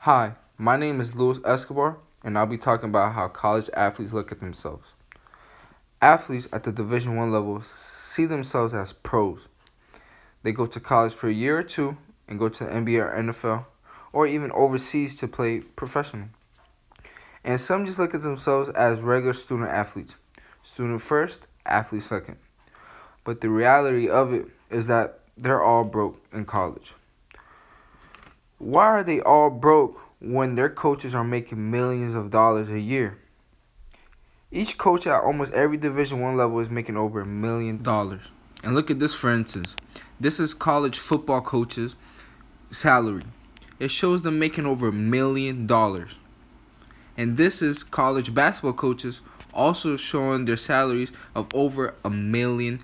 Hi, my name is Escobar, and I'll be talking about how college athletes look at themselves. Athletes at the Division I level see themselves as pros. They go to college for a year or two and go to the NBA or NFL, or even overseas to play professional. And some just look at themselves as regular student athletes. Student first, athlete second. But the reality of it is that they're all broke in college. Why are they all broke when their coaches are making millions of dollars a year? Each coach at almost every Division I level is making over $1 million. And look at this, for instance. This is college football coaches' salary. It shows them making over $1 million. And this is college basketball coaches also showing their salaries of over $1 million.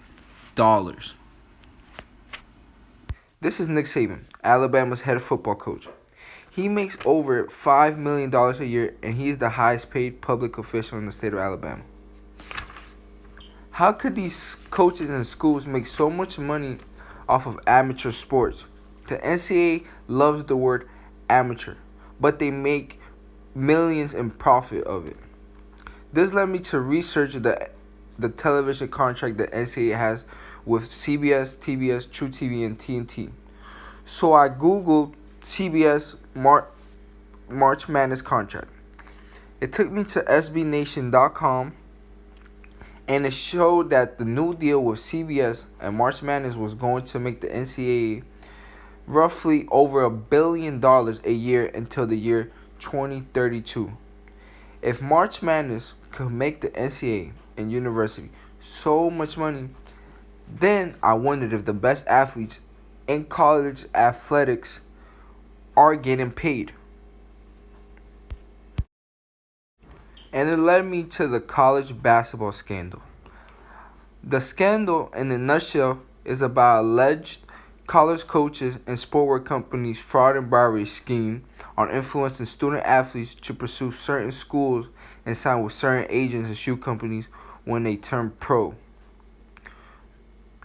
This is Nick Saban, Alabama's head football coach. He makes over $5 million a year, and he is the highest paid public official in the state of Alabama. How could these coaches and schools make so much money off of amateur sports? The NCAA loves the word amateur, but they make millions in profit of it. This led me to research the television contract that NCAA has with CBS, TBS, TruTV, and TNT. So I googled CBS March Madness contract. It took me to SBNation.com, and it showed that the new deal with CBS and March Madness was going to make the NCAA roughly over $1 billion a year until the year 2032. If March Madness could make the NCAA and university so much money, then I wondered if the best athletes in college athletics are getting paid. And it led me to the college basketball scandal. The scandal, in a nutshell, is about alleged college coaches and sportwear companies' fraud and bribery scheme on influencing student athletes to pursue certain schools and sign with certain agents and shoe companies when they turn pro.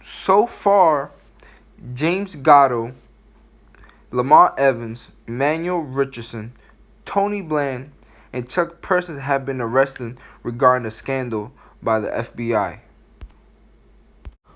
So far, James Gatto, Lamont Evans, Emmanuel Richardson, Tony Bland, and Chuck Persons have been arrested regarding the scandal by the FBI.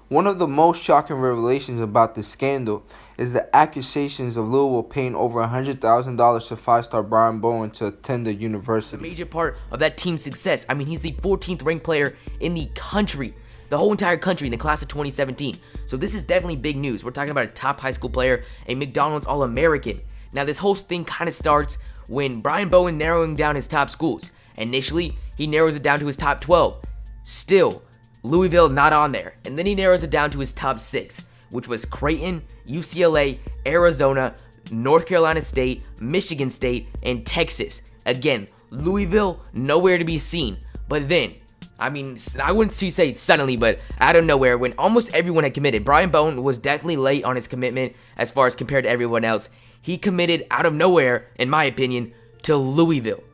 One of the most shocking revelations about this scandal is the accusations of Louisville paying over $100,000 to five-star Brian Bowen to attend the university. A major part of that team's success. I mean, he's the 14th ranked player in the country, the whole entire country in the class of 2017. So this is definitely big news. We're talking about a top high school player, a McDonald's All-American. Now, this whole thing kind of starts when Brian Bowen narrowing down his top schools. Initially, he narrows it down to his top 12. Still, Louisville not on there. And then he narrows it down to his top 6, which was Creighton, UCLA, Arizona, North Carolina State, Michigan State, and Texas. Again, Louisville nowhere to be seen. But then, I wouldn't say suddenly, but out of nowhere, when almost everyone had committed, Brian Bowen was definitely late on his commitment as far as compared to everyone else. He committed out of nowhere, in my opinion, to Louisville.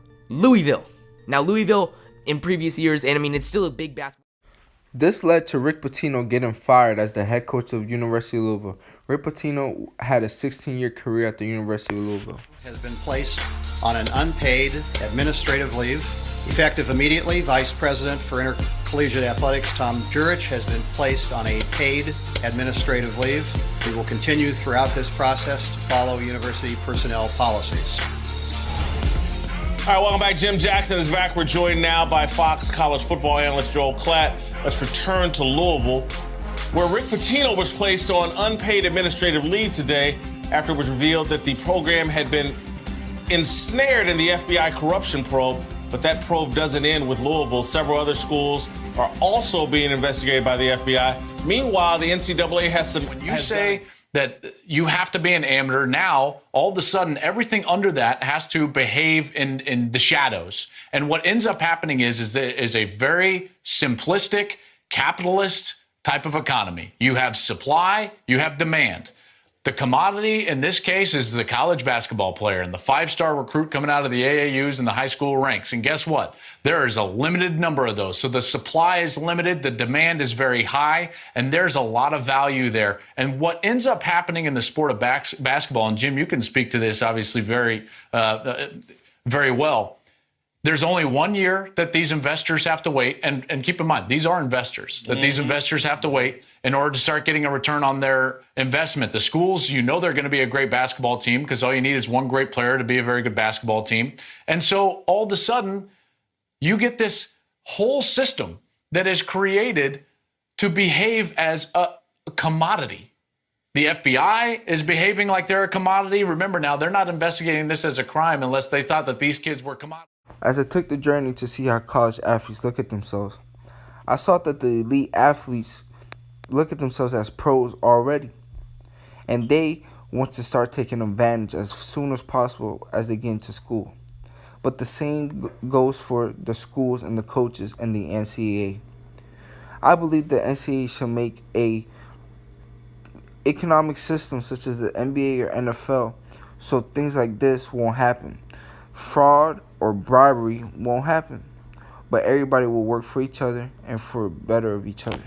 Now, Louisville in previous years, and it's still a big basketball. This led to Rick Pitino getting fired as the head coach of University of Louisville. Rick Pitino had a 16-year career at the University of Louisville. Has been placed on an unpaid administrative leave. Effective immediately, Vice President for Intercollegiate Athletics Tom Jurich has been placed on a paid administrative leave. We will continue throughout this process to follow university personnel policies. All right, welcome back. Jim Jackson is back. We're joined now by Fox college football analyst Joel Klatt. Let's return to Louisville, where Rick Pitino was placed on unpaid administrative leave today after it was revealed that the program had been ensnared in the FBI corruption probe. But that probe doesn't end with Louisville. Several other schools are also being investigated by the FBI. Meanwhile, the NCAA has some... When you say that you have to be an amateur, now all of a sudden everything under that has to behave in the shadows. And what ends up happening is a very simplistic capitalist type of economy. You have supply, you have demand. The commodity in this case is the college basketball player and the 5-star recruit coming out of the AAUs and the high school ranks. And guess what? There is a limited number of those. So the supply is limited, the demand is very high, and there's a lot of value there. And what ends up happening in the sport of basketball, and Jim, you can speak to this obviously very well. There's only 1 year that these investors have to wait. And keep in mind, these are investors, that these investors have to wait in order to start getting a return on their investment. The schools, you know they're going to be a great basketball team because all you need is one great player to be a very good basketball team. And so all of a sudden, you get this whole system that is created to behave as a commodity. The FBI is behaving like they're a commodity. Remember now, they're not investigating this as a crime unless they thought that these kids were commodities. As I took the journey to see how college athletes look at themselves, I saw that the elite athletes look at themselves as pros already, and they want to start taking advantage as soon as possible as they get into school. But the same goes for the schools and the coaches and the NCAA. I believe the NCAA should make a economic system such as the NBA or NFL so things like this won't happen. Fraud or bribery won't happen, but everybody will work for each other and for better of each other.